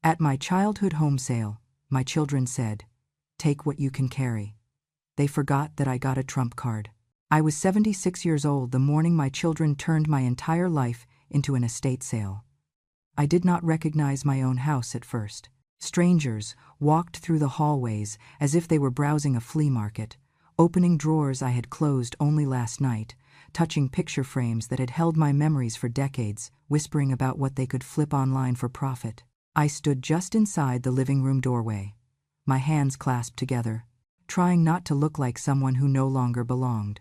At my childhood home sale, my children said, "Take what you can carry." They forgot that I got a trump card. I was 76 years old the morning my children turned my entire life into an estate sale. I did not recognize my own house at first. Strangers walked through the hallways as if they were browsing a flea market, opening drawers I had closed only last night, touching picture frames that had held my memories for decades, whispering about what they could flip online for profit. I stood just inside the living room doorway, my hands clasped together, trying not to look like someone who no longer belonged.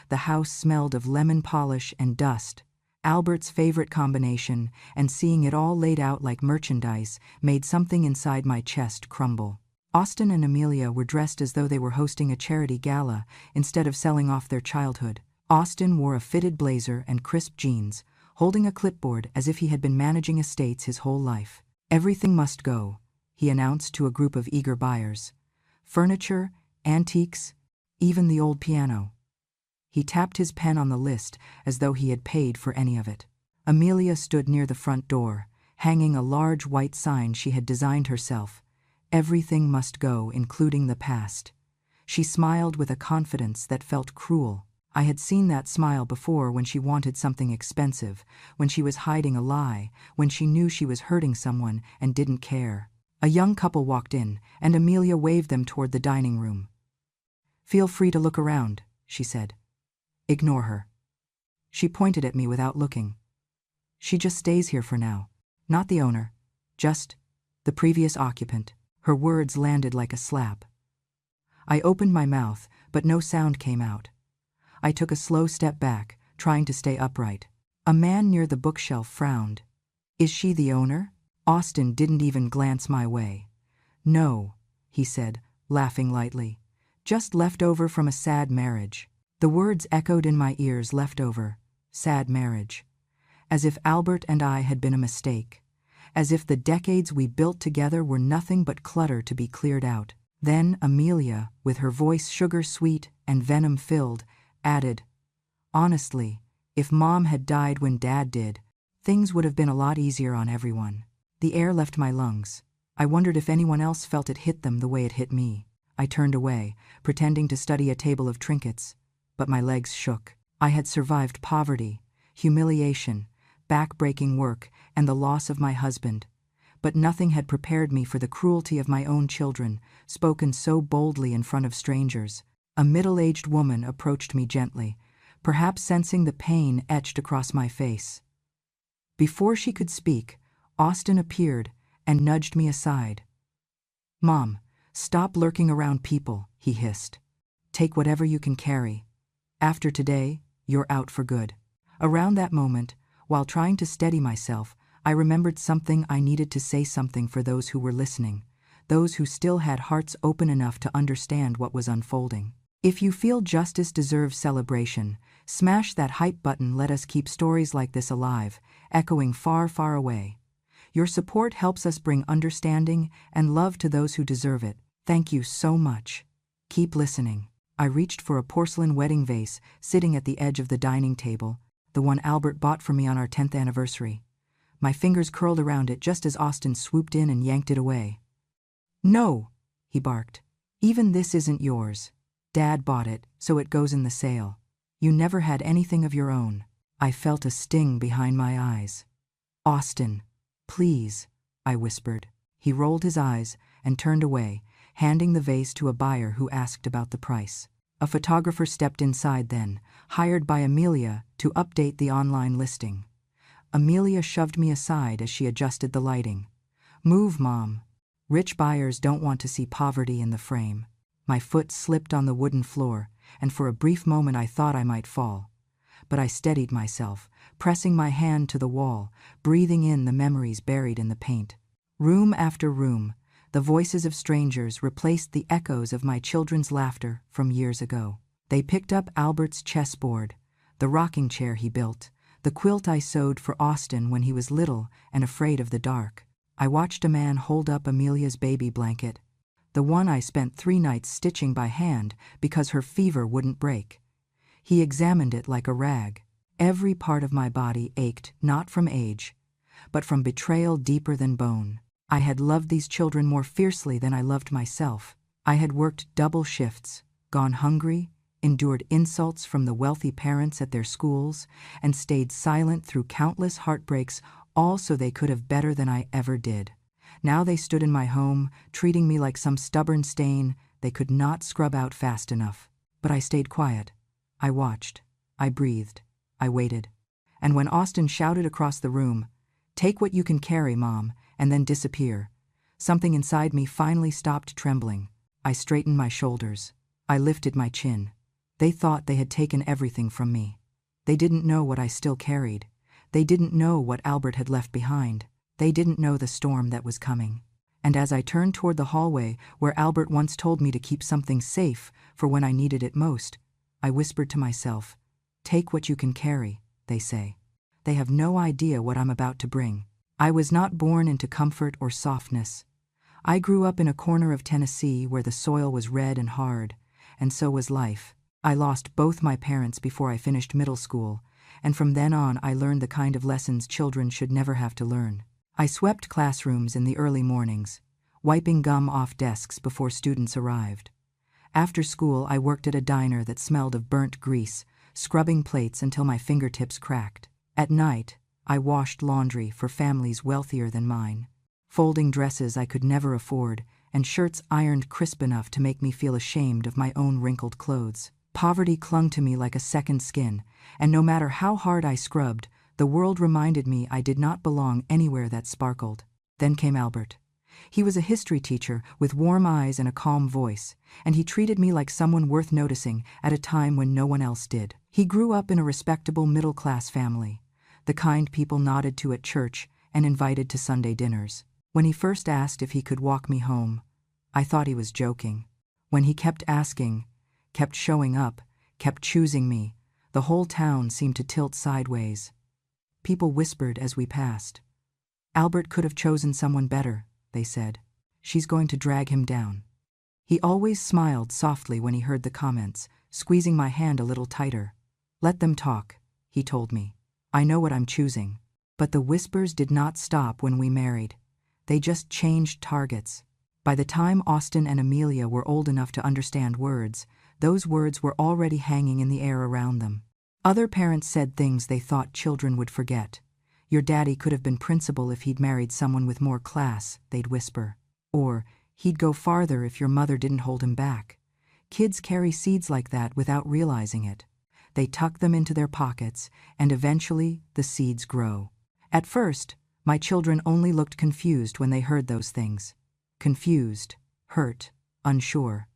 The house smelled of lemon polish and dust, Albert's favorite combination, and seeing it all laid out like merchandise made something inside my chest crumble. Austin and Amelia were dressed as though they were hosting a charity gala instead of selling off their childhood. Austin wore a fitted blazer and crisp jeans, holding a clipboard as if he had been managing estates his whole life. "Everything must go," he announced to a group of eager buyers. "Furniture, antiques, even the old piano." He tapped his pen on the list as though he had paid for any of it. Amelia stood near the front door, hanging a large white sign she had designed herself. "Everything must go, including the past." She smiled with a confidence that felt cruel. I had seen that smile before when she wanted something expensive, when she was hiding a lie, when she knew she was hurting someone and didn't care. A young couple walked in, and Amelia waved them toward the dining room. "Feel free to look around," she said. "Ignore her." She pointed at me without looking. "She just stays here for now. Not the owner, just the previous occupant." Her words landed like a slap. I opened my mouth, but no sound came out. I took a slow step back, trying to stay upright. A man near the bookshelf frowned. "Is she the owner?" Austin didn't even glance my way. "No," he said, laughing lightly. "Just leftover from a sad marriage." The words echoed in my ears, leftover, sad marriage. As if Albert and I had been a mistake. As if the decades we built together were nothing but clutter to be cleared out. Then Amelia, with her voice sugar-sweet and venom-filled, added, "Honestly, if Mom had died when Dad did, things would have been a lot easier on everyone." The air left my lungs. I wondered if anyone else felt it hit them the way it hit me. I turned away, pretending to study a table of trinkets, but my legs shook. I had survived poverty, humiliation, back-breaking work, and the loss of my husband. But nothing had prepared me for the cruelty of my own children, spoken so boldly in front of strangers. A middle-aged woman approached me gently, perhaps sensing the pain etched across my face. Before she could speak, Austin appeared and nudged me aside. "Mom, stop lurking around people," he hissed. "Take whatever you can carry. After today, you're out for good." Around that moment, while trying to steady myself, I remembered something. I needed to say something for those who were listening, those who still had hearts open enough to understand what was unfolding. If you feel justice deserves celebration, smash that hype button. Let us keep stories like this alive, echoing far, far away. Your support helps us bring understanding and love to those who deserve it. Thank you so much. Keep listening. I reached for a porcelain wedding vase sitting at the edge of the dining table, the one Albert bought for me on our 10th anniversary. My fingers curled around it just as Austin swooped in and yanked it away. "No," he barked. "Even this isn't yours. Dad bought it, so it goes in the sale. You never had anything of your own." I felt a sting behind my eyes. "Austin, please," I whispered. He rolled his eyes and turned away, handing the vase to a buyer who asked about the price. A photographer stepped inside then, hired by Amelia to update the online listing. Amelia shoved me aside as she adjusted the lighting. "Move, Mom. Rich buyers don't want to see poverty in the frame." My foot slipped on the wooden floor, and for a brief moment I thought I might fall. But I steadied myself, pressing my hand to the wall, breathing in the memories buried in the paint. Room after room, the voices of strangers replaced the echoes of my children's laughter from years ago. They picked up Albert's chessboard, the rocking chair he built, the quilt I sewed for Austin when he was little and afraid of the dark. I watched a man hold up Amelia's baby blanket, the one I spent 3 nights stitching by hand because her fever wouldn't break. He examined it like a rag. Every part of my body ached, not from age, but from betrayal deeper than bone. I had loved these children more fiercely than I loved myself. I had worked double shifts, gone hungry, endured insults from the wealthy parents at their schools, and stayed silent through countless heartbreaks, all so they could have better than I ever did. Now they stood in my home, treating me like some stubborn stain they could not scrub out fast enough. But I stayed quiet. I watched. I breathed. I waited. And when Austin shouted across the room, "Take what you can carry, Mom," and then disappear, something inside me finally stopped trembling. I straightened my shoulders. I lifted my chin. They thought they had taken everything from me. They didn't know what I still carried. They didn't know what Albert had left behind. They didn't know the storm that was coming. And as I turned toward the hallway where Albert once told me to keep something safe for when I needed it most, I whispered to myself, "Take what you can carry," they say. They have no idea what I'm about to bring. I was not born into comfort or softness. I grew up in a corner of Tennessee where the soil was red and hard, and so was life. I lost both my parents before I finished middle school, and from then on I learned the kind of lessons children should never have to learn. I swept classrooms in the early mornings, wiping gum off desks before students arrived. After school, I worked at a diner that smelled of burnt grease, scrubbing plates until my fingertips cracked. At night, I washed laundry for families wealthier than mine, folding dresses I could never afford and shirts ironed crisp enough to make me feel ashamed of my own wrinkled clothes. Poverty clung to me like a second skin, and no matter how hard I scrubbed, the world reminded me I did not belong anywhere that sparkled. Then came Albert. He was a history teacher with warm eyes and a calm voice, and he treated me like someone worth noticing at a time when no one else did. He grew up in a respectable middle-class family, the kind people nodded to at church and invited to Sunday dinners. When he first asked if he could walk me home, I thought he was joking. When he kept asking, kept showing up, kept choosing me, the whole town seemed to tilt sideways. People whispered as we passed. "Albert could have chosen someone better," they said. "She's going to drag him down." He always smiled softly when he heard the comments, squeezing my hand a little tighter. "Let them talk," he told me. "I know what I'm choosing." But the whispers did not stop when we married. They just changed targets. By the time Austin and Amelia were old enough to understand words, those words were already hanging in the air around them. Other parents said things they thought children would forget. "Your daddy could have been principal if he'd married someone with more class," they'd whisper. Or, "He'd go farther if your mother didn't hold him back." Kids carry seeds like that without realizing it. They tuck them into their pockets, and eventually the seeds grow. At first, my children only looked confused when they heard those things. Confused, hurt, unsure.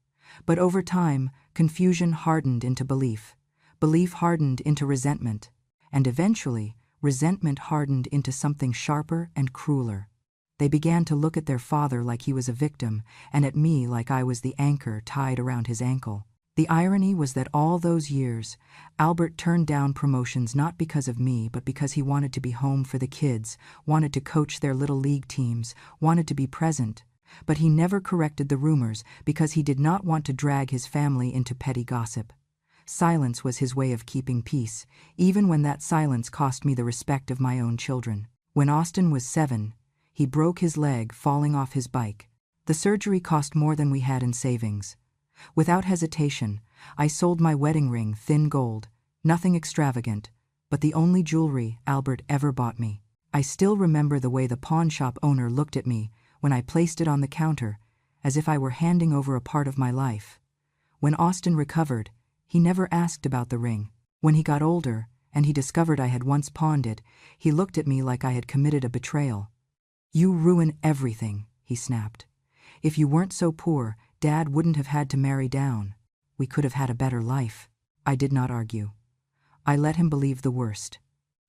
But over time, confusion hardened into belief. Belief hardened into resentment. And eventually, resentment hardened into something sharper and crueler. They began to look at their father like he was a victim, and at me like I was the anchor tied around his ankle. The irony was that all those years, Albert turned down promotions not because of me, but because he wanted to be home for the kids, wanted to coach their little league teams, wanted to be present. But he never corrected the rumors because he did not want to drag his family into petty gossip. Silence was his way of keeping peace, even when that silence cost me the respect of my own children. When Austin was 7, he broke his leg falling off his bike. The surgery cost more than we had in savings. Without hesitation, I sold my wedding ring, thin gold, nothing extravagant, but the only jewelry Albert ever bought me. I still remember the way the pawn shop owner looked at me when I placed it on the counter, as if I were handing over a part of my life. When Austin recovered, he never asked about the ring. When he got older, and he discovered I had once pawned it, he looked at me like I had committed a betrayal. "You ruin everything," he snapped. "If you weren't so poor, Dad wouldn't have had to marry down. We could have had a better life." I did not argue. I let him believe the worst.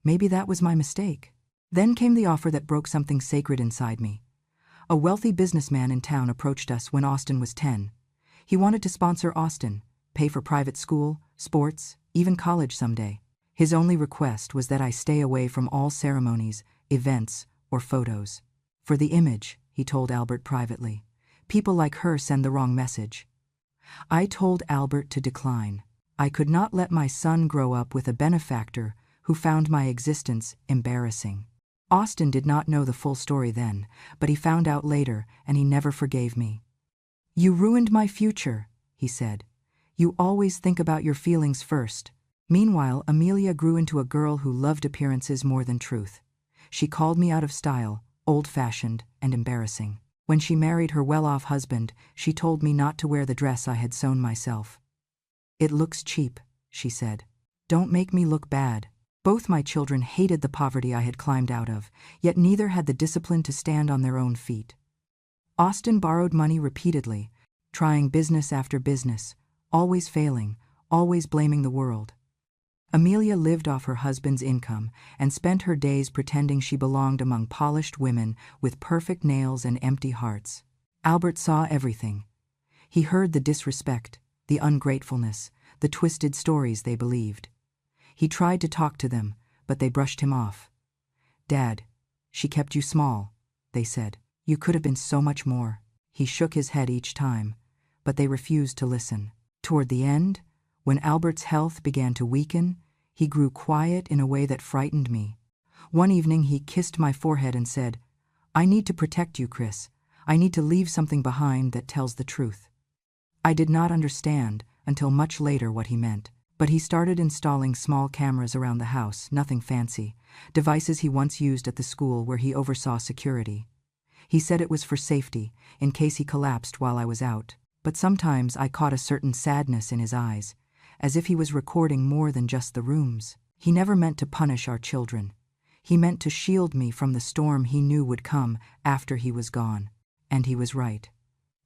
Maybe that was my mistake. Then came the offer that broke something sacred inside me. A wealthy businessman in town approached us when Austin was 10. He wanted to sponsor Austin, pay for private school, sports, even college someday. His only request was that I stay away from all ceremonies, events, or photos. "For the image," he told Albert privately. "People like her send the wrong message." I told Albert to decline. I could not let my son grow up with a benefactor who found my existence embarrassing. Austin did not know the full story then, but he found out later, and he never forgave me. "You ruined my future," he said. "You always think about your feelings first." Meanwhile, Amelia grew into a girl who loved appearances more than truth. She called me out of style, old-fashioned, and embarrassing. When she married her well-off husband, she told me not to wear the dress I had sewn myself. "It looks cheap," she said. "Don't make me look bad." Both my children hated the poverty I had climbed out of, yet neither had the discipline to stand on their own feet. Austin borrowed money repeatedly, trying business after business, always failing, always blaming the world. Amelia lived off her husband's income and spent her days pretending she belonged among polished women with perfect nails and empty hearts. Albert saw everything. He heard the disrespect, the ungratefulness, the twisted stories they believed. He tried to talk to them, but they brushed him off. "Dad, she kept you small," they said. "You could have been so much more." He shook his head each time, but they refused to listen. Toward the end, when Albert's health began to weaken, he grew quiet in a way that frightened me. One evening he kissed my forehead and said, "I need to protect you, Chris. I need to leave something behind that tells the truth." I did not understand until much later what he meant, but he started installing small cameras around the house, nothing fancy, devices he once used at the school where he oversaw security. He said it was for safety, in case he collapsed while I was out, but sometimes I caught a certain sadness in his eyes, as if he was recording more than just the rooms. He never meant to punish our children. He meant to shield me from the storm he knew would come after he was gone. And he was right.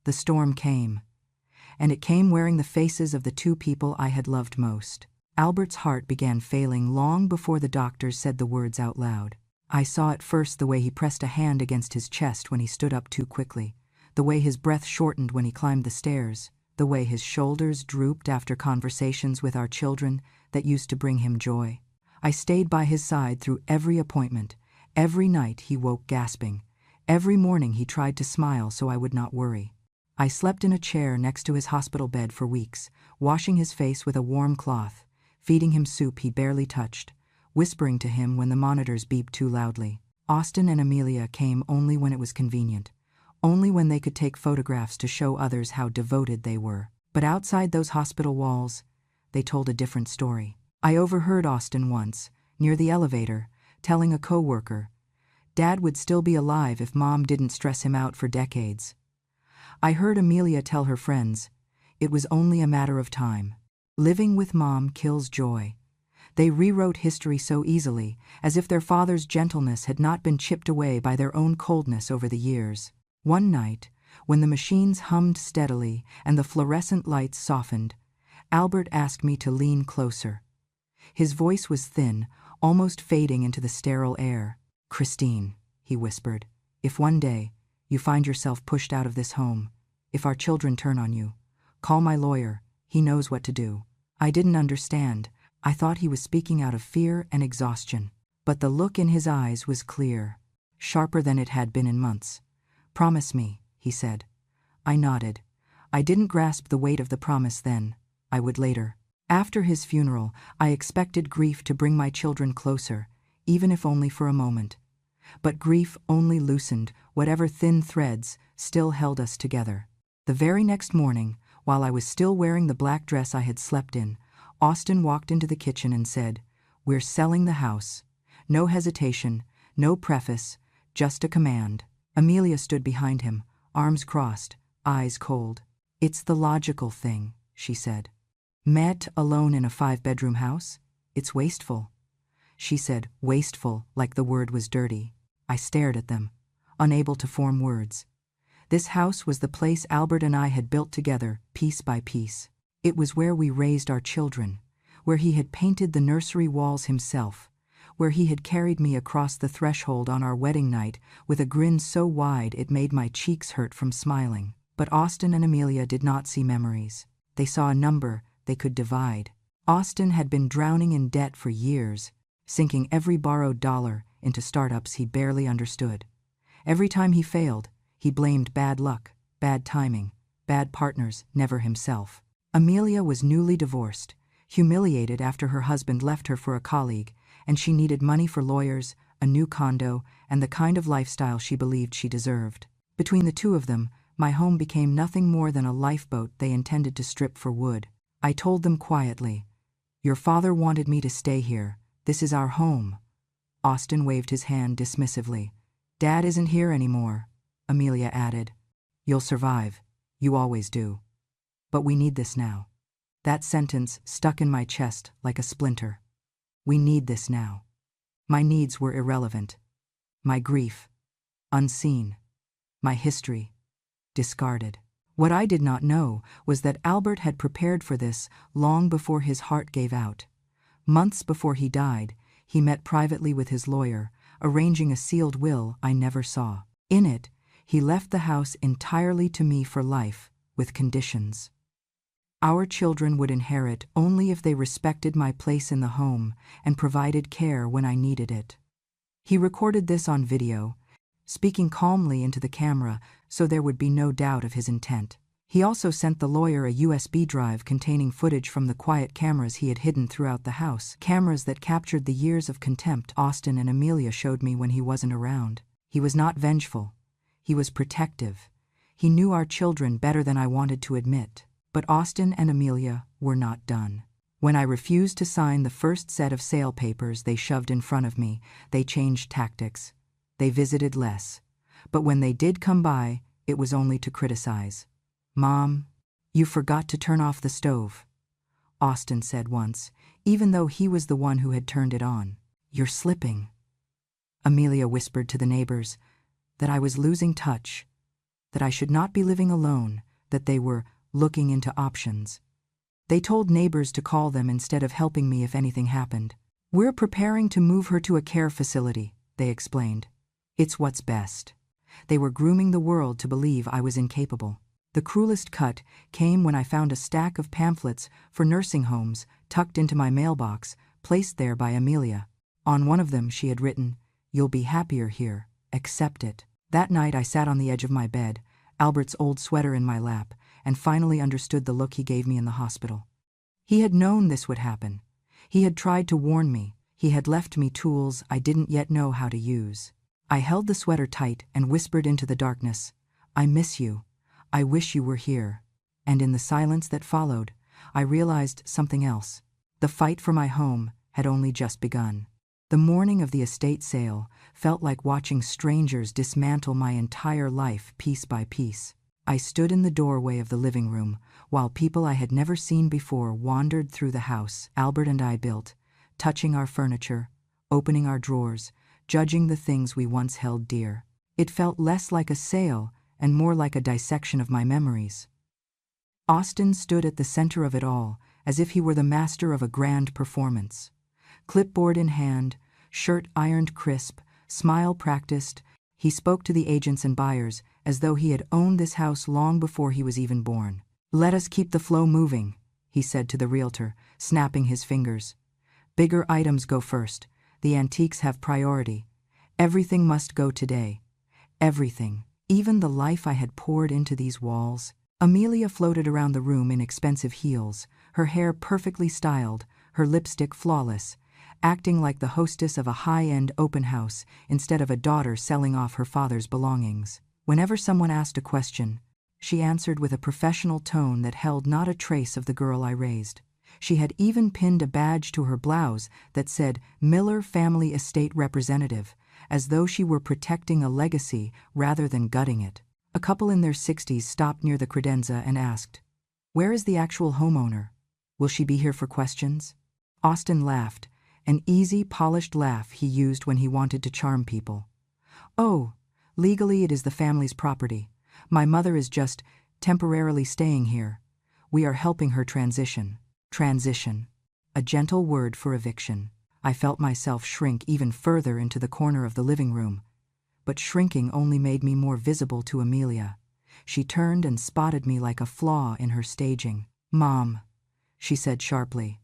The storm came. And it came wearing the faces of the two people I had loved most. Albert's heart began failing long before the doctors said the words out loud. I saw at first the way he pressed a hand against his chest when he stood up too quickly, the way his breath shortened when he climbed the stairs, the way his shoulders drooped after conversations with our children that used to bring him joy. I stayed by his side through every appointment. Every night he woke gasping. Every morning he tried to smile so I would not worry. I slept in a chair next to his hospital bed for weeks, washing his face with a warm cloth, feeding him soup he barely touched, whispering to him when the monitors beeped too loudly. Austin and Amelia came only when it was convenient, only when they could take photographs to show others how devoted they were. But outside those hospital walls, they told a different story. I overheard Austin once, near the elevator, telling a coworker, "Dad would still be alive if Mom didn't stress him out for decades." I heard Amelia tell her friends, "It was only a matter of time. Living with Mom kills joy." They rewrote history so easily, as if their father's gentleness had not been chipped away by their own coldness over the years. One night, when the machines hummed steadily and the fluorescent lights softened, Albert asked me to lean closer. His voice was thin, almost fading into the sterile air. "Christine," he whispered, "if one day you find yourself pushed out of this home, if our children turn on you, call my lawyer. He knows what to do." I didn't understand. I thought he was speaking out of fear and exhaustion. But the look in his eyes was clear, sharper than it had been in months. "Promise me," he said. I nodded. I didn't grasp the weight of the promise then. I would later. After his funeral, I expected grief to bring my children closer, even if only for a moment. But grief only loosened whatever thin threads still held us together. The very next morning, while I was still wearing the black dress I had slept in, Austin walked into the kitchen and said, "We're selling the house." No hesitation, no preface, just a command. Amelia stood behind him, arms crossed, eyes cold. "It's the logical thing," she said. "Met alone in a 5-bedroom house? It's wasteful." She said wasteful like the word was dirty. I stared at them, unable to form words. This house was the place Albert and I had built together, piece by piece. It was where we raised our children, where he had painted the nursery walls himself, where he had carried me across the threshold on our wedding night with a grin so wide it made my cheeks hurt from smiling. But Austin and Amelia did not see memories. They saw a number they could divide. Austin had been drowning in debt for years, sinking every borrowed dollar into startups he barely understood. Every time he failed, he blamed bad luck, bad timing, bad partners, never himself. Amelia was newly divorced, humiliated after her husband left her for a colleague, and she needed money for lawyers, a new condo, and the kind of lifestyle she believed she deserved. Between the two of them, my home became nothing more than a lifeboat they intended to strip for wood. I told them quietly, "Your father wanted me to stay here. This is our home." Austin waved his hand dismissively. "Dad isn't here anymore," Amelia added. "You'll survive. You always do. But we need this now." That sentence stuck in my chest like a splinter. We need this now. My needs were irrelevant. My grief, unseen. My history, discarded. What I did not know was that Albert had prepared for this long before his heart gave out. Months before he died, he met privately with his lawyer, arranging a sealed will I never saw. In it, he left the house entirely to me for life, with conditions. Our children would inherit only if they respected my place in the home and provided care when I needed it. He recorded this on video, speaking calmly into the camera so there would be no doubt of his intent. He also sent the lawyer a USB drive containing footage from the quiet cameras he had hidden throughout the house, cameras that captured the years of contempt Austin and Amelia showed me when he wasn't around. He was not vengeful. He was protective. He knew our children better than I wanted to admit. But Austin and Amelia were not done. When I refused to sign the first set of sale papers they shoved in front of me, they changed tactics. They visited less. But when they did come by, it was only to criticize. "Mom, you forgot to turn off the stove," Austin said once, even though he was the one who had turned it on. "You're slipping." Amelia whispered to the neighbors that I was losing touch, that I should not be living alone, that they were looking into options. They told neighbors to call them instead of helping me if anything happened. "We're preparing to move her to a care facility," they explained. "It's what's best." They were grooming the world to believe I was incapable. The cruelest cut came when I found a stack of pamphlets for nursing homes tucked into my mailbox, placed there by Amelia. On one of them she had written, "You'll be happier here. Accept it." That night I sat on the edge of my bed, Albert's old sweater in my lap, and finally understood the look he gave me in the hospital. He had known this would happen. He had tried to warn me. He had left me tools I didn't yet know how to use. I held the sweater tight and whispered into the darkness, "I miss you. I wish you were here." And in the silence that followed, I realized something else. The fight for my home had only just begun. The morning of the estate sale felt like watching strangers dismantle my entire life piece by piece. I stood in the doorway of the living room while people I had never seen before wandered through the house Albert and I built, touching our furniture, opening our drawers, judging the things we once held dear. It felt less like a sale and more like a dissection of my memories. Austin stood at the center of it all, as if he were the master of a grand performance. Clipboard in hand, shirt ironed crisp, smile practiced, he spoke to the agents and buyers as though he had owned this house long before he was even born. "Let us keep the flow moving," he said to the realtor, snapping his fingers. "Bigger items go first. The antiques have priority. Everything must go today. Everything, even the life I had poured into these walls." Amelia floated around the room in expensive heels, her hair perfectly styled, her lipstick flawless, acting like the hostess of a high-end open house instead of a daughter selling off her father's belongings. Whenever someone asked a question, she answered with a professional tone that held not a trace of the girl I raised. She had even pinned a badge to her blouse that said Miller Family Estate Representative, as though she were protecting a legacy rather than gutting it. A couple in their 60s stopped near the credenza and asked, "Where is the actual homeowner? Will she be here for questions?" Austin laughed, an easy, polished laugh he used when he wanted to charm people. "Oh, legally it is the family's property. My mother is just temporarily staying here. We are helping her transition." Transition. A gentle word for eviction. I felt myself shrink even further into the corner of the living room. But shrinking only made me more visible to Amelia. She turned and spotted me like a flaw in her staging. "Mom," she said sharply,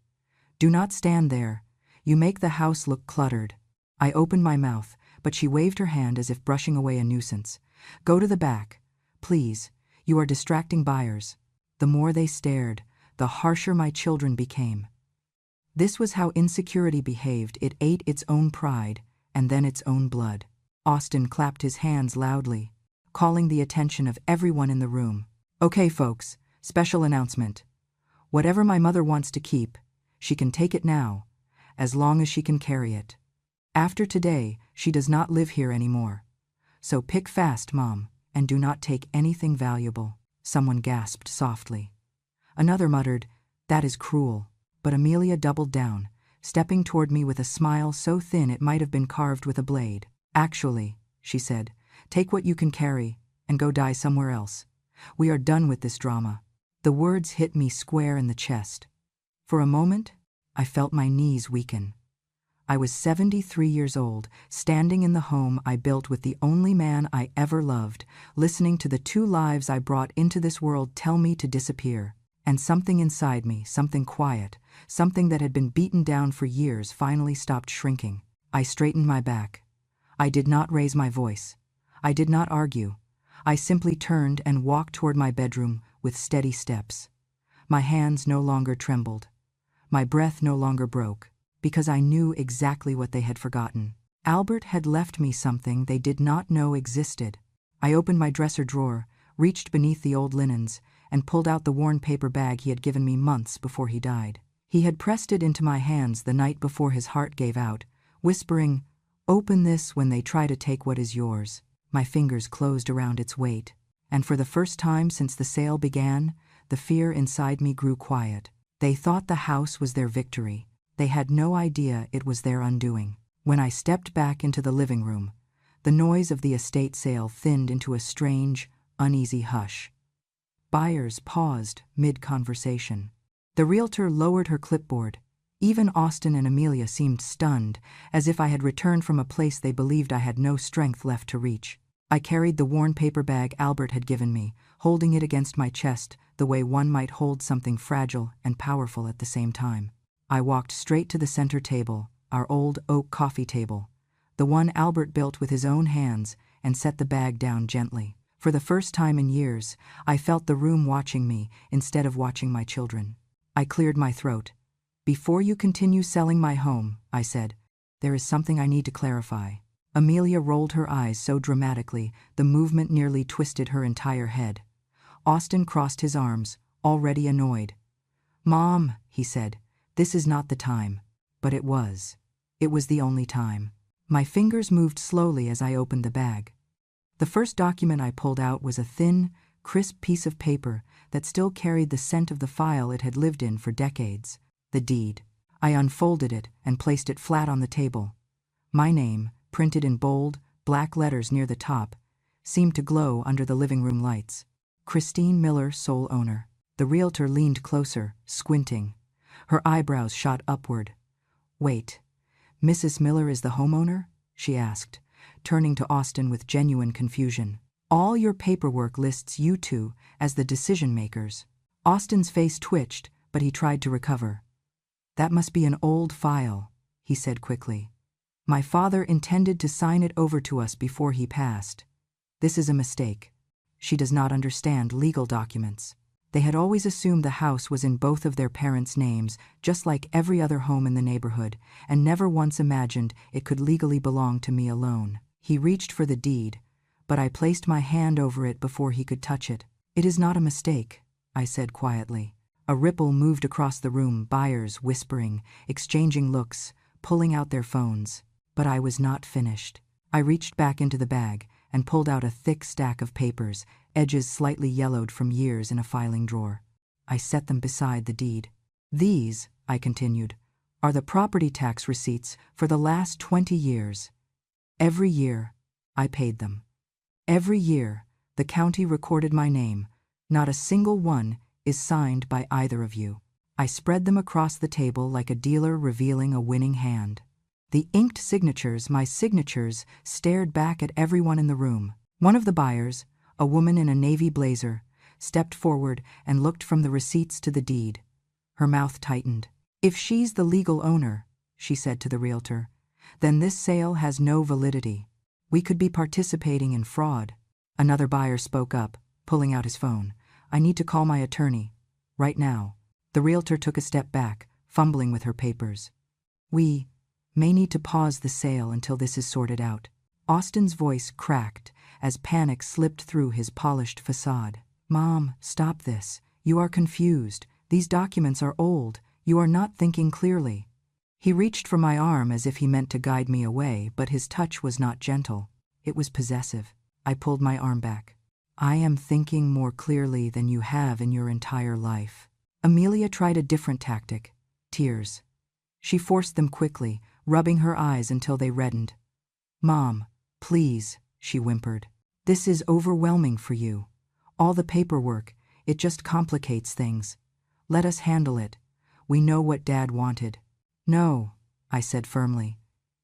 "do not stand there. You make the house look cluttered." I opened my mouth, but she waved her hand as if brushing away a nuisance. "Go to the back. Please, you are distracting buyers." The more they stared, the harsher my children became. This was how insecurity behaved. It ate its own pride, and then its own blood. Austin clapped his hands loudly, calling the attention of everyone in the room. Okay, folks, special announcement. Whatever my mother wants to keep, she can take it now, as long as she can carry it. After today, she does not live here anymore. So pick fast, Mom, and do not take anything valuable. Someone gasped softly. Another muttered, "That is cruel." But Amelia doubled down, stepping toward me with a smile so thin it might have been carved with a blade. "Actually," she said, "take what you can carry and go die somewhere else. We are done with this drama." The words hit me square in the chest. For a moment, I felt my knees weaken. I was 73 years old, standing in the home I built with the only man I ever loved, listening to the two lives I brought into this world tell me to disappear. And something inside me, something quiet, something that had been beaten down for years, finally stopped shrinking. I straightened my back. I did not raise my voice. I did not argue. I simply turned and walked toward my bedroom with steady steps. My hands no longer trembled. My breath no longer broke, because I knew exactly what they had forgotten. Albert had left me something they did not know existed. I opened my dresser drawer, reached beneath the old linens, and pulled out the worn paper bag he had given me months before he died. He had pressed it into my hands the night before his heart gave out, whispering, "Open this when they try to take what is yours." My fingers closed around its weight, and for the first time since the sale began, the fear inside me grew quiet. They thought the house was their victory. They had no idea it was their undoing. When I stepped back into the living room, the noise of the estate sale thinned into a strange, uneasy hush. Buyers paused mid-conversation. The realtor lowered her clipboard. Even Austin and Amelia seemed stunned, as if I had returned from a place they believed I had no strength left to reach. I carried the worn paper bag Albert had given me, holding it against my chest the way one might hold something fragile and powerful at the same time. I walked straight to the center table, our old oak coffee table, the one Albert built with his own hands, and set the bag down gently. For the first time in years, I felt the room watching me instead of watching my children. I cleared my throat. "Before you continue selling my home," I said, "there is something I need to clarify." Amelia rolled her eyes so dramatically the movement nearly twisted her entire head. Austin crossed his arms, already annoyed. "Mom," he said, "this is not the time." But it was. It was the only time. My fingers moved slowly as I opened the bag. The first document I pulled out was a thin, crisp piece of paper that still carried the scent of the file it had lived in for decades. The deed. I unfolded it and placed it flat on the table. My name, printed in bold, black letters near the top, seemed to glow under the living room lights. Christine Miller, sole owner. The realtor leaned closer, squinting. Her eyebrows shot upward. "Wait, Mrs. Miller is the homeowner?" she asked, turning to Austin with genuine confusion. "All your paperwork lists you two as the decision-makers." Austin's face twitched, but he tried to recover. "That must be an old file," he said quickly. "My father intended to sign it over to us before he passed. This is a mistake. She does not understand legal documents." They had always assumed the house was in both of their parents' names, just like every other home in the neighborhood, and never once imagined it could legally belong to me alone. He reached for the deed, but I placed my hand over it before he could touch it. "It is not a mistake," I said quietly. A ripple moved across the room, buyers whispering, exchanging looks, pulling out their phones. But I was not finished. I reached back into the bag and pulled out a thick stack of papers, edges slightly yellowed from years in a filing drawer. I set them beside the deed. "These," I continued, "are the property tax receipts for the last 20 years. Every year, I paid them. Every year, the county recorded my name. Not a single one is signed by either of you." I spread them across the table like a dealer revealing a winning hand. The inked signatures, my signatures, stared back at everyone in the room. One of the buyers, a woman in a navy blazer, stepped forward and looked from the receipts to the deed. Her mouth tightened. "If she's the legal owner," she said to the realtor, "then this sale has no validity. We could be participating in fraud." Another buyer spoke up, pulling out his phone. "I need to call my attorney. Right now." The realtor took a step back, fumbling with her papers. May need to pause the sale until this is sorted out. Austin's voice cracked as panic slipped through his polished facade. Mom, stop this. You are confused. These documents are old. You are not thinking clearly. He reached for my arm as if he meant to guide me away, but his touch was not gentle. It was possessive. I pulled my arm back. I am thinking more clearly than you have in your entire life. Amelia tried a different tactic. Tears. She forced them quickly, rubbing her eyes until they reddened. Mom, please, she whimpered. This is overwhelming for you. All the paperwork, it just complicates things. Let us handle it. We know what Dad wanted. No, I said firmly.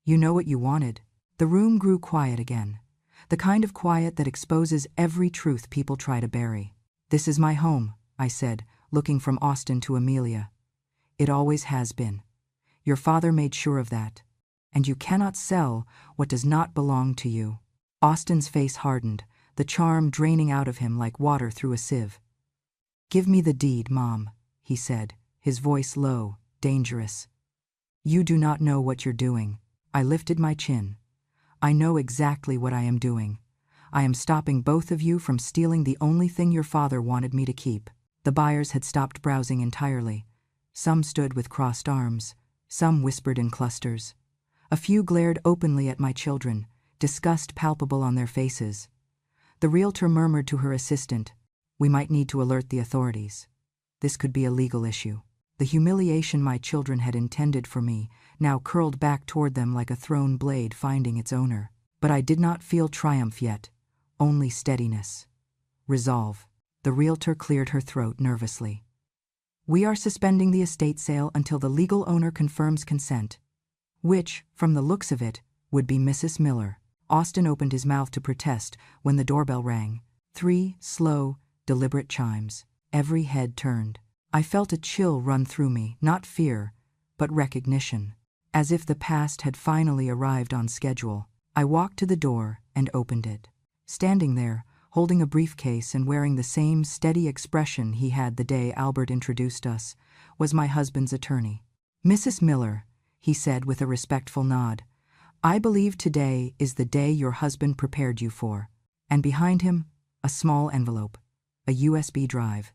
You know what you wanted. The room grew quiet again. The kind of quiet that exposes every truth people try to bury. This is my home, I said, looking from Austin to Amelia. It always has been. Your father made sure of that. And you cannot sell what does not belong to you. Austin's face hardened, the charm draining out of him like water through a sieve. Give me the deed, Mom, he said, his voice low, dangerous. You do not know what you're doing. I lifted my chin. I know exactly what I am doing. I am stopping both of you from stealing the only thing your father wanted me to keep. The buyers had stopped browsing entirely. Some stood with crossed arms. Some whispered in clusters. A few glared openly at my children, disgust palpable on their faces. The realtor murmured to her assistant, "We might need to alert the authorities. This could be a legal issue." The humiliation my children had intended for me now curled back toward them like a thrown blade finding its owner. But I did not feel triumph yet, only steadiness. Resolve. The realtor cleared her throat nervously. We are suspending the estate sale until the legal owner confirms consent, which, from the looks of it, would be Mrs. Miller. Austin opened his mouth to protest when the doorbell rang. 3 slow, deliberate chimes. Every head turned. I felt a chill run through me, not fear, but recognition. As if the past had finally arrived on schedule, I walked to the door and opened it. Standing there, holding a briefcase and wearing the same steady expression he had the day Albert introduced us, was my husband's attorney. Mrs. Miller, he said with a respectful nod, I believe today is the day your husband prepared you for. And behind him, a small envelope, a USB drive,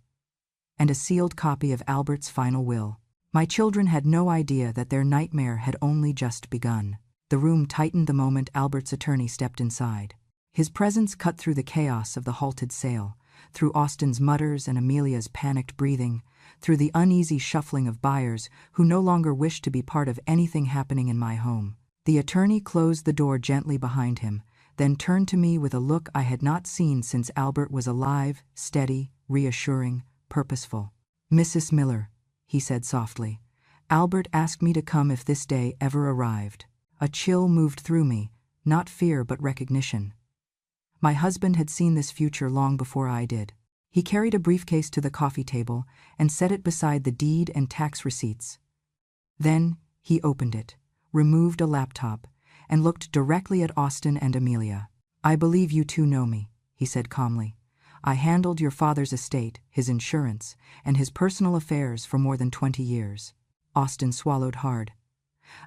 and a sealed copy of Albert's final will. My children had no idea that their nightmare had only just begun. The room tightened the moment Albert's attorney stepped inside. His presence cut through the chaos of the halted sale, through Austin's mutters and Amelia's panicked breathing, through the uneasy shuffling of buyers who no longer wished to be part of anything happening in my home. The attorney closed the door gently behind him, then turned to me with a look I had not seen since Albert was alive, steady, reassuring, purposeful. Mrs. Miller, he said softly, Albert asked me to come if this day ever arrived. A chill moved through me, not fear but recognition. My husband had seen this future long before I did. He carried a briefcase to the coffee table and set it beside the deed and tax receipts. Then he opened it, removed a laptop, and looked directly at Austin and Amelia. I believe you two know me, he said calmly. I handled your father's estate, his insurance, and his personal affairs for more than 20 years. Austin swallowed hard.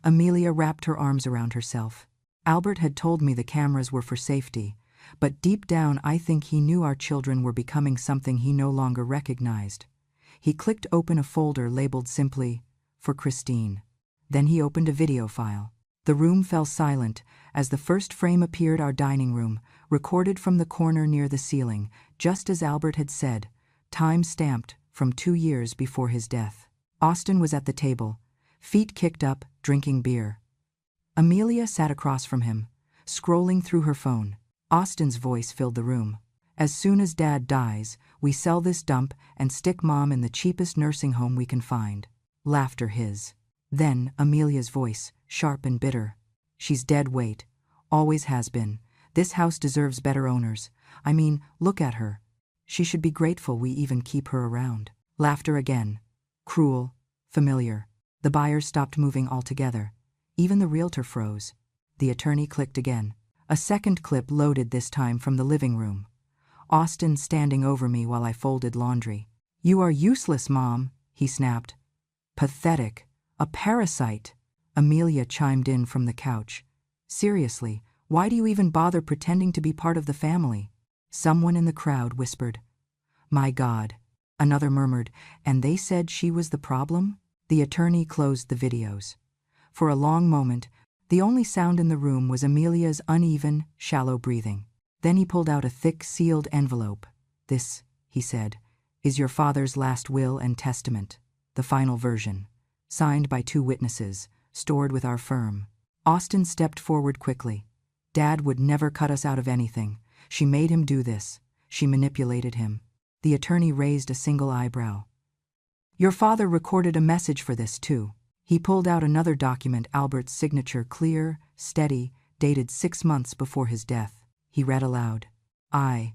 Amelia wrapped her arms around herself. Albert had told me the cameras were for safety, but deep down I think he knew our children were becoming something he no longer recognized. He clicked open a folder labeled simply, "For Christine." Then he opened a video file. The room fell silent as the first frame appeared our dining room, recorded from the corner near the ceiling, just as Albert had said, time stamped from 2 years before his death. Austin was at the table, feet kicked up, drinking beer. Amelia sat across from him, scrolling through her phone. Austin's voice filled the room. As soon as Dad dies, we sell this dump and stick Mom in the cheapest nursing home we can find. Laughter his. Then Amelia's voice, sharp and bitter. She's dead weight. Always has been. This house deserves better owners. I mean, look at her. She should be grateful we even keep her around. Laughter again. Cruel. Familiar. The buyers stopped moving altogether. Even the realtor froze. The attorney clicked again. A second clip loaded this time from the living room. Austin standing over me while I folded laundry. You are useless, Mom, he snapped. Pathetic. A parasite. Amelia chimed in from the couch. Seriously, why do you even bother pretending to be part of the family? Someone in the crowd whispered. My God. Another murmured, and they said she was the problem? The attorney closed the videos. For a long moment, the only sound in the room was Amelia's uneven, shallow breathing. Then he pulled out a thick, sealed envelope. This, he said, is your father's last will and testament, the final version, signed by 2 witnesses, stored with our firm. Austin stepped forward quickly. Dad would never cut us out of anything. She made him do this. She manipulated him. The attorney raised a single eyebrow. Your father recorded a message for this, too. He pulled out another document, Albert's signature, clear, steady, dated 6 months before his death. He read aloud. I,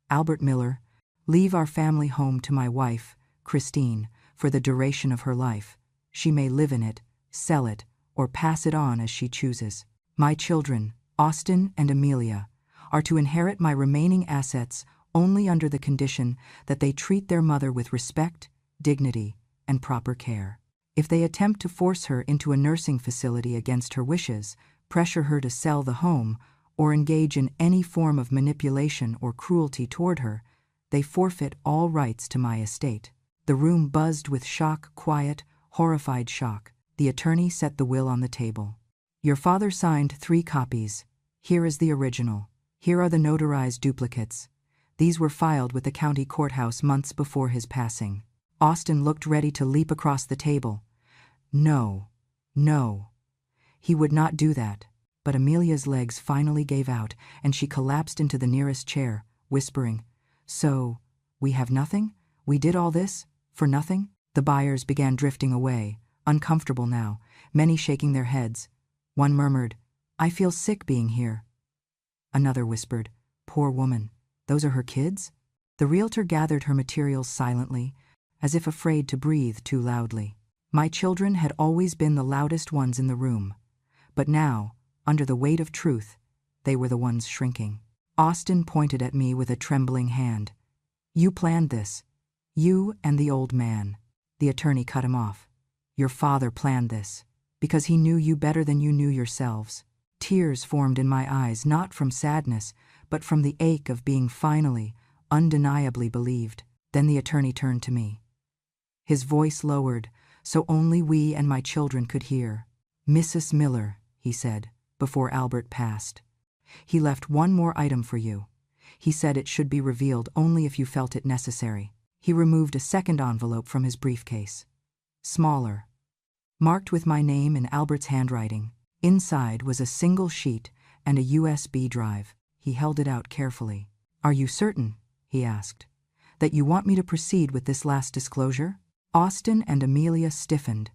Albert Miller, leave our family home to my wife, Christine, for the duration of her life. She may live in it, sell it, or pass it on as she chooses. My children, Austin and Amelia, are to inherit my remaining assets only under the condition that they treat their mother with respect, dignity, and proper care. If they attempt to force her into a nursing facility against her wishes, pressure her to sell the home, or engage in any form of manipulation or cruelty toward her, they forfeit all rights to my estate. The room buzzed with shock, quiet, horrified shock. The attorney set the will on the table. Your father signed 3 copies. Here is the original. Here are the notarized duplicates. These were filed with the county courthouse months before his passing. Austin looked ready to leap across the table. No, no. He would not do that. But Amelia's legs finally gave out, and she collapsed into the nearest chair, whispering, So, we have nothing? We did all this? For nothing? The buyers began drifting away, uncomfortable now, many shaking their heads. One murmured, I feel sick being here. Another whispered, Poor woman. Those are her kids? The realtor gathered her materials silently, as if afraid to breathe too loudly. My children had always been the loudest ones in the room. But now, under the weight of truth, they were the ones shrinking. Austin pointed at me with a trembling hand. You planned this. You and the old man. The attorney cut him off. Your father planned this, because he knew you better than you knew yourselves. Tears formed in my eyes, not from sadness, but from the ache of being finally, undeniably believed. Then the attorney turned to me. His voice lowered, so only we and my children could hear. Mrs. Miller, he said, before Albert passed. He left one more item for you. He said it should be revealed only if you felt it necessary. He removed a second envelope from his briefcase. Smaller, marked with my name in Albert's handwriting. Inside was a single sheet and a USB drive. He held it out carefully. Are you certain, he asked, that you want me to proceed with this last disclosure? Austin and Amelia stiffened.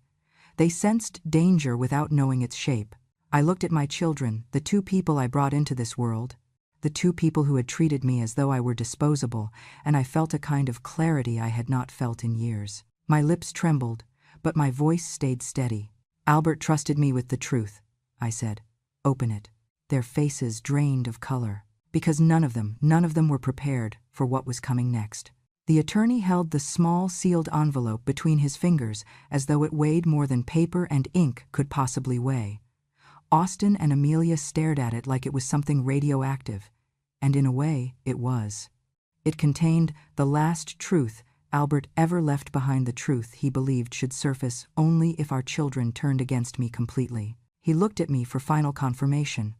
They sensed danger without knowing its shape. I looked at my children, the 2 people I brought into this world, the 2 people who had treated me as though I were disposable, and I felt a kind of clarity I had not felt in years. My lips trembled, but my voice stayed steady. Albert trusted me with the truth, I said. Open it. Their faces drained of color, because none of them were prepared for what was coming next. The attorney held the small sealed envelope between his fingers as though it weighed more than paper and ink could possibly weigh. Austin and Amelia stared at it like it was something radioactive, and in a way, it was. It contained the last truth Albert ever left behind, the truth he believed should surface only if our children turned against me completely. He looked at me for final confirmation.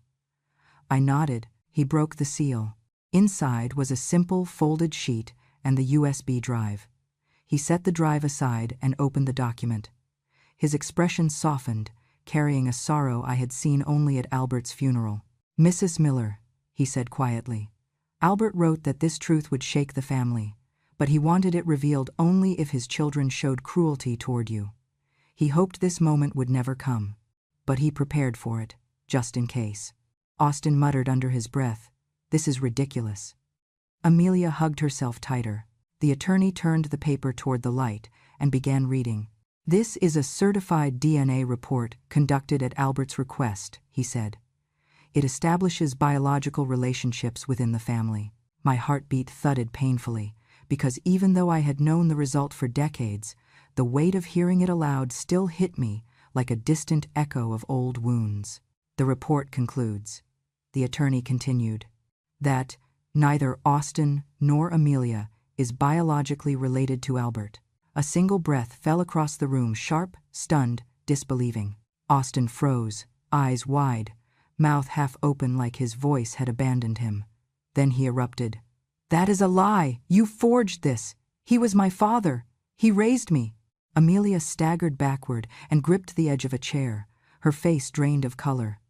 I nodded. He broke the seal. Inside was a simple folded sheet and the USB drive. He set the drive aside and opened the document. His expression softened, carrying a sorrow I had seen only at Albert's funeral. Mrs. Miller, he said quietly, Albert wrote that this truth would shake the family, but he wanted it revealed only if his children showed cruelty toward you. He hoped this moment would never come, but he prepared for it, just in case. Austin muttered under his breath, This is ridiculous. Amelia hugged herself tighter. The attorney turned the paper toward the light and began reading. This is a certified DNA report conducted at Albert's request, he said. It establishes biological relationships within the family. My heartbeat thudded painfully, because even though I had known the result for decades, the weight of hearing it aloud still hit me like a distant echo of old wounds. The report concludes, the attorney continued, that neither Austin nor Amelia is biologically related to Albert. A single breath fell across the room, sharp, stunned, disbelieving. Austin froze, eyes wide, mouth half open like his voice had abandoned him. Then he erupted. "That is a lie! You forged this! He was my father! He raised me!" Amelia staggered backward and gripped the edge of a chair, her face drained of color.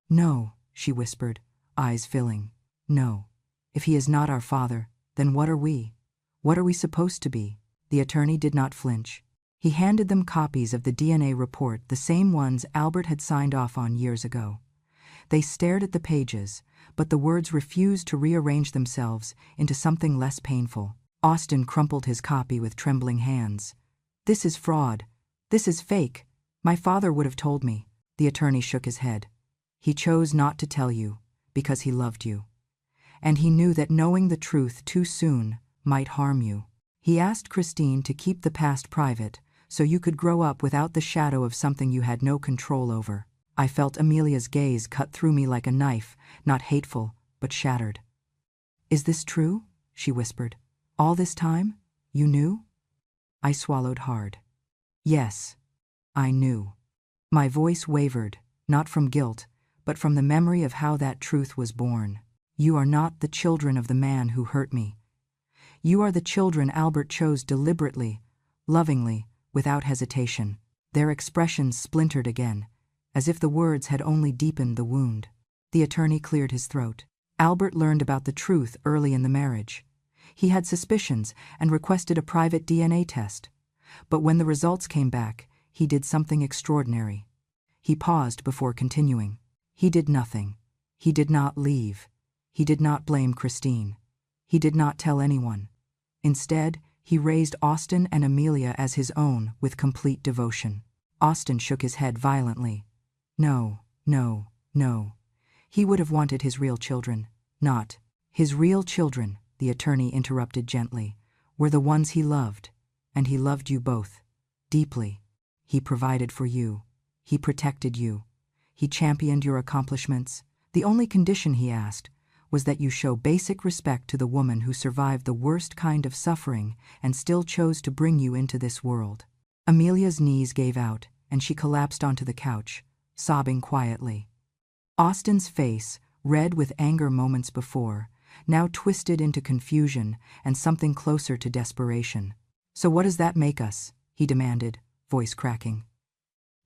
"No," she whispered, eyes filling. "No. If he is not our father, then what are we? What are we supposed to be?" The attorney did not flinch. He handed them copies of the DNA report, the same ones Albert had signed off on years ago. They stared at the pages, but the words refused to rearrange themselves into something less painful. Austin crumpled his copy with trembling hands. "This is fraud. This is fake. My father would have told me." The attorney shook his head. "He chose not to tell you because he loved you. And he knew that knowing the truth too soon might harm you. He asked Christine to keep the past private so you could grow up without the shadow of something you had no control over." I felt Amelia's gaze cut through me like a knife, not hateful, but shattered. "Is this true?" she whispered. "All this time? You knew?" I swallowed hard. Yes, I knew. My voice wavered, not from guilt, but from the memory of how that truth was born. "You are not the children of the man who hurt me. You are the children Albert chose deliberately, lovingly, without hesitation." Their expressions splintered again, as if the words had only deepened the wound. The attorney cleared his throat. "Albert learned about the truth early in the marriage. He had suspicions and requested a private DNA test. But when the results came back, he did something extraordinary." He paused before continuing. "He did nothing. He did not leave. He did not blame Christine. He did not tell anyone. Instead, he raised Austin and Amelia as his own with complete devotion." Austin shook his head violently. "No, no, no. He would have wanted his real children, not his real children," the attorney interrupted gently, "were the ones he loved, and he loved you both, deeply. He provided for you. He protected you. He championed your accomplishments. The only condition he asked was that you show basic respect to the woman who survived the worst kind of suffering and still chose to bring you into this world." Amelia's knees gave out, and she collapsed onto the couch, sobbing quietly. Austin's face, red with anger moments before, now twisted into confusion and something closer to desperation. "So what does that make us?" he demanded, voice cracking.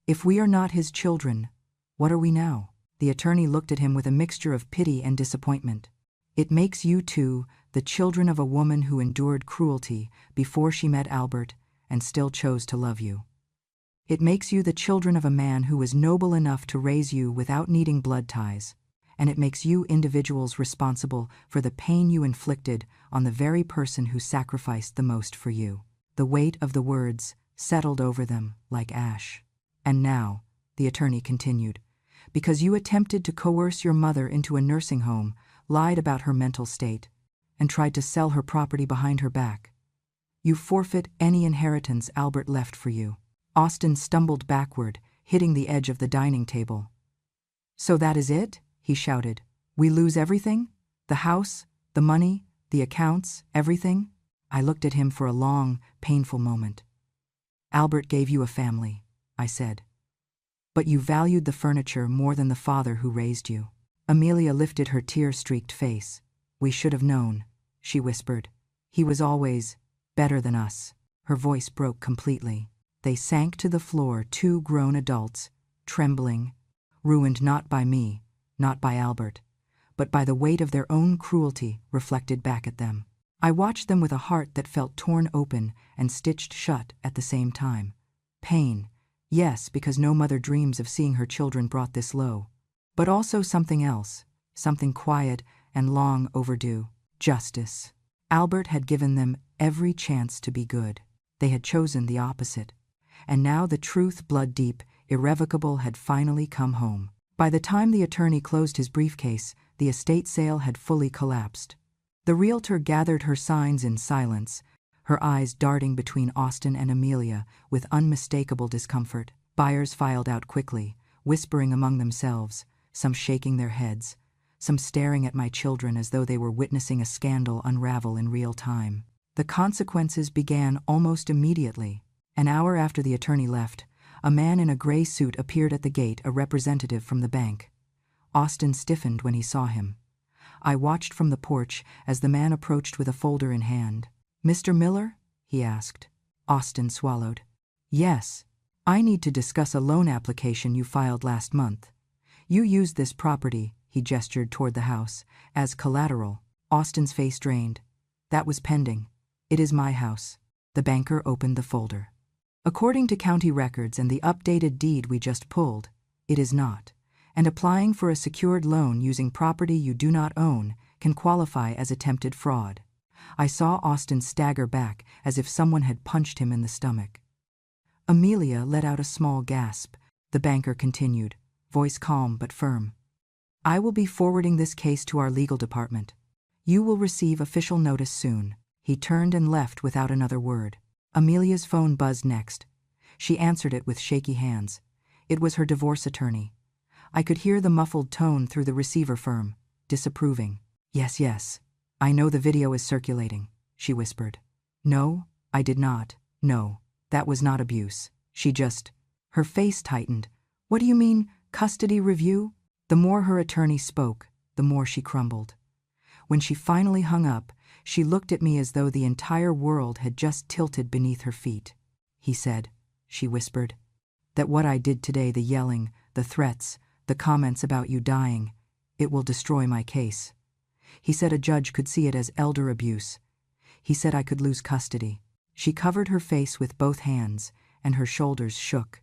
"If we are not his children, what are we now?" The attorney looked at him with a mixture of pity and disappointment. "It makes you two the children of a woman who endured cruelty before she met Albert and still chose to love you. It makes you the children of a man who was noble enough to raise you without needing blood ties, and it makes you individuals responsible for the pain you inflicted on the very person who sacrificed the most for you." The weight of the words settled over them like ash. "And now," the attorney continued, "because you attempted to coerce your mother into a nursing home, lied about her mental state, and tried to sell her property behind her back, you forfeit any inheritance Albert left for you." Austin stumbled backward, hitting the edge of the dining table. "So that is it?" he shouted. "We lose everything? The house, the money, the accounts, everything?" I looked at him for a long, painful moment. "Albert gave you a family," I said. "But you valued the furniture more than the father who raised you." Amelia lifted her tear-streaked face. "We should have known," she whispered. "He was always better than us." Her voice broke completely. They sank to the floor, two grown adults, trembling, ruined not by me, not by Albert, but by the weight of their own cruelty reflected back at them. I watched them with a heart that felt torn open and stitched shut at the same time. Pain, yes, because no mother dreams of seeing her children brought this low, but also something else, something quiet and long overdue: justice. Albert had given them every chance to be good. They had chosen the opposite. And now the truth, blood deep, irrevocable, had finally come home. By the time the attorney closed his briefcase, the estate sale had fully collapsed. The realtor gathered her signs in silence, her eyes darting between Austin and Amelia with unmistakable discomfort. Buyers filed out quickly, whispering among themselves, some shaking their heads, some staring at my children as though they were witnessing a scandal unravel in real time. The consequences began almost immediately. An hour after the attorney left, a man in a gray suit appeared at the gate, a representative from the bank. Austin stiffened when he saw him. I watched from the porch as the man approached with a folder in hand. "Mr. Miller?" he asked. Austin swallowed. "Yes. I need to discuss a loan application you filed last month. You used this property," he gestured toward the house, "as collateral." Austin's face drained. "That was pending. It is my house." The banker opened the folder. "According to county records and the updated deed we just pulled, it is not. And applying for a secured loan using property you do not own can qualify as attempted fraud." I saw Austin stagger back as if someone had punched him in the stomach. Amelia let out a small gasp. The banker continued, voice calm but firm. "I will be forwarding this case to our legal department. You will receive official notice soon." He turned and left without another word. Amelia's phone buzzed next. She answered it with shaky hands. It was her divorce attorney. I could hear the muffled tone through the receiver firm, disapproving. Yes, I know the video is circulating," she whispered. "No, I did not. No, that was not abuse. She just—" Her face tightened. "What do you mean, custody review?" The more her attorney spoke, the more she crumbled. When she finally hung up, she looked at me as though the entire world had just tilted beneath her feet. "He said," she whispered, "that what I did today, the yelling, the threats, the comments about you dying, it will destroy my case. He said a judge could see it as elder abuse. He said I could lose custody." She covered her face with both hands, and her shoulders shook,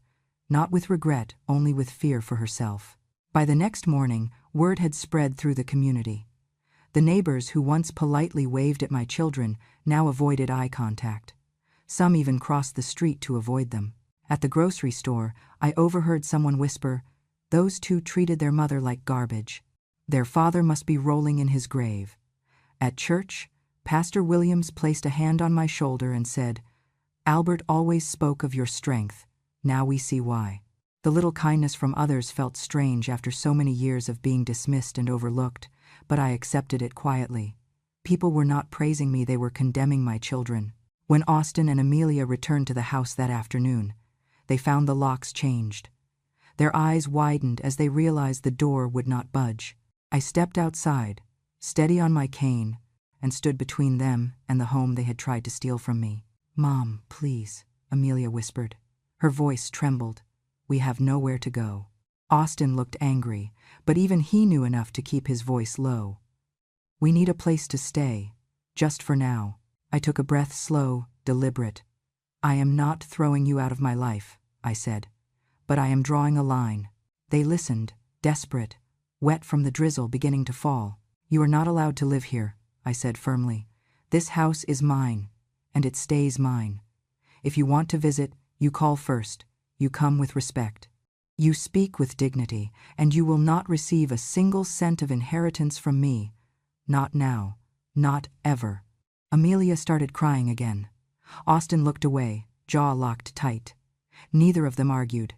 not with regret, only with fear for herself. By the next morning, word had spread through the community. The neighbors who once politely waved at my children now avoided eye contact. Some even crossed the street to avoid them. At the grocery store, I overheard someone whisper, "Those two treated their mother like garbage. Their father must be rolling in his grave." At church, Pastor Williams placed a hand on my shoulder and said, "Albert always spoke of your strength. Now we see why." The little kindness from others felt strange after so many years of being dismissed and overlooked, but I accepted it quietly. People were not praising me, they were condemning my children. When Austin and Amelia returned to the house that afternoon, they found the locks changed. Their eyes widened as they realized the door would not budge. I stepped outside, steady on my cane, and stood between them and the home they had tried to steal from me. "Mom, please," Amelia whispered. Her voice trembled. "We have nowhere to go." Austin looked angry, but even he knew enough to keep his voice low. "We need a place to stay, just for now." I took a breath, slow, deliberate. "I am not throwing you out of my life," I said, "but I am drawing a line." They listened, desperate, wet from the drizzle beginning to fall. "You are not allowed to live here," I said firmly. "This house is mine, and it stays mine. If you want to visit, you call first. You come with respect. You speak with dignity, and you will not receive a single cent of inheritance from me. Not now. Not ever." Amelia started crying again. Austin looked away, jaw locked tight. Neither of them argued.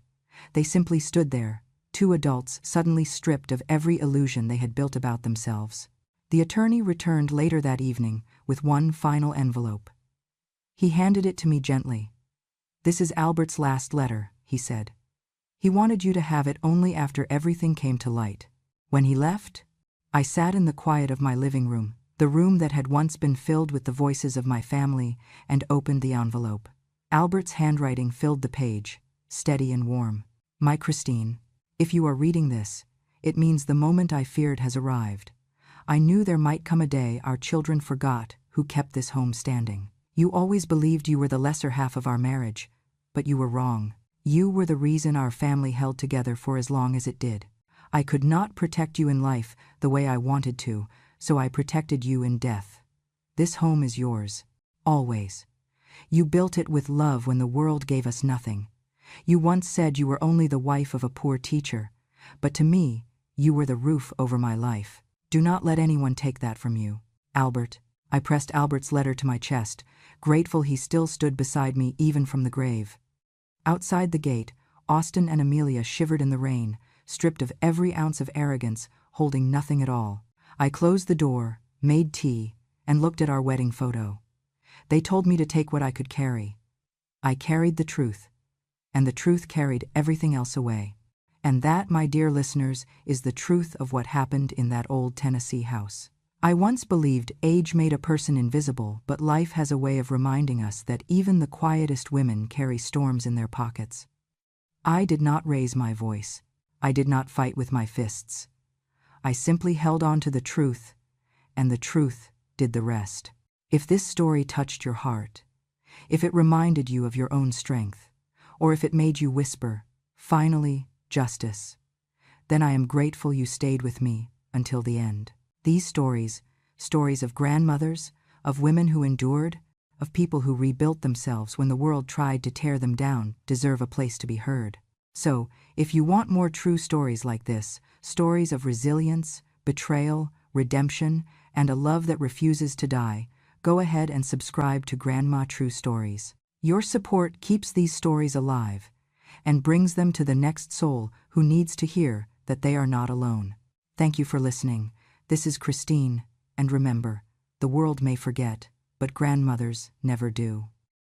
They simply stood there, two adults suddenly stripped of every illusion they had built about themselves. The attorney returned later that evening with one final envelope. He handed it to me gently. "This is Albert's last letter," he said. "He wanted you to have it only after everything came to light." When he left, I sat in the quiet of my living room, the room that had once been filled with the voices of my family, and opened the envelope. Albert's handwriting filled the page, steady and warm. "My Christine, if you are reading this, it means the moment I feared has arrived. I knew there might come a day our children forgot who kept this home standing. You always believed you were the lesser half of our marriage, but you were wrong. You were the reason our family held together for as long as it did. I could not protect you in life the way I wanted to, so I protected you in death. This home is yours, always. You built it with love when the world gave us nothing. You once said you were only the wife of a poor teacher, but to me, you were the roof over my life. Do not let anyone take that from you. Albert." I pressed Albert's letter to my chest, grateful he still stood beside me even from the grave. Outside the gate, Austin and Amelia shivered in the rain, stripped of every ounce of arrogance, holding nothing at all. I closed the door, made tea, and looked at our wedding photo. They told me to take what I could carry. I carried the truth, and the truth carried everything else away. And that, my dear listeners, is the truth of what happened in that old Tennessee house. I once believed age made a person invisible, but life has a way of reminding us that even the quietest women carry storms in their pockets. I did not raise my voice. I did not fight with my fists. I simply held on to the truth, and the truth did the rest. If this story touched your heart, if it reminded you of your own strength, or if it made you whisper, "Finally, justice," then I am grateful you stayed with me until the end. These stories of grandmothers, of women who endured, of people who rebuilt themselves when the world tried to tear them down, deserve a place to be heard. So, if you want more true stories like this, stories of resilience, betrayal, redemption, and a love that refuses to die, go ahead and subscribe to Grandma True Stories. Your support keeps these stories alive and brings them to the next soul who needs to hear that they are not alone. Thank you for listening. This is Christine, and remember, the world may forget, but grandmothers never do.